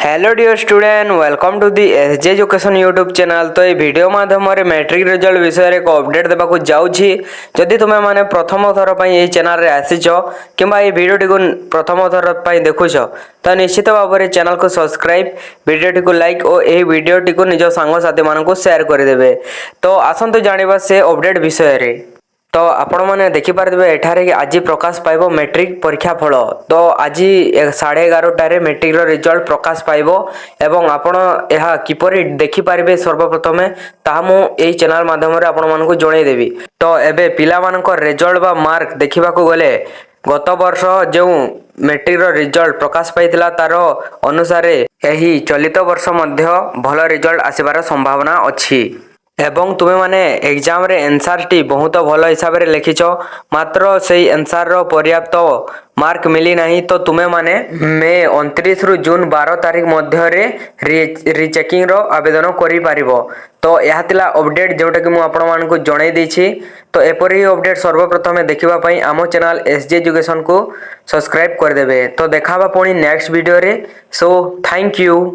Hello dear student welcome to the SJ education YouTube channel. तो ये video माध्यम matric result विषय एक अपडेट देवाक जाऊँगी। जदि तुम्हें माने प्रथम थर पर यह चैनल रे आसीच किंबा ये वीडियोटी को प्रथम थर पर देखुछ तो निश्चित भाव में चैनल को सब्सक्राइब, वीडियोटी को लाइक और यह वीडियोटी को निज सांगसाथी मानक शेयर करदेवे। तो आसतु जानिबा से अपडेट विषय रे। तो आपण मैंने देखिपारे एठारे आज प्रकाश पाइब मैट्रिक परीक्षा फल। तो आज 11:30 मैट्रिक रिजल्ट प्रकाश पाइब एवं आपण यह किपरि देखिपारे सर्वप्रथम ताहा मु एई चैनल माध्यम आपण मानकु जणैदेबी। तो एबे पिला मानक रिजल्ट बा मार्क देखिबाकू गले गत वर्ष जो मैट्रिक रिजल्ट प्रकाश पाइथिला तार अनुसार यही चलित वर्ष मध्य भल रिजल्ट आसीबार संभावना अछि। एवं तुम्हें माने एग्जाम रे आंसर टी बहुत भल हिसाब रे लिखिछ, मात्र से आंसर रो पर्याप्त मार्क मिली नहीं। तो तुम्हें माने मे 29 रु जून 12 तारीख मध्य रे रीचेकिंग रो आवेदन करि पारिबो। तो यह थिला अपडेट जोटा कि मु आपण मानकु जणाई देछि। तो एपरि अपडेट सर्वप्रथम देखिबा पई आमो चैनल एसजे एजुकेशन को सब्सक्राइब कर देबे। तो देखाबा पुणी नेक्स्ट वीडियो रे। So thank you.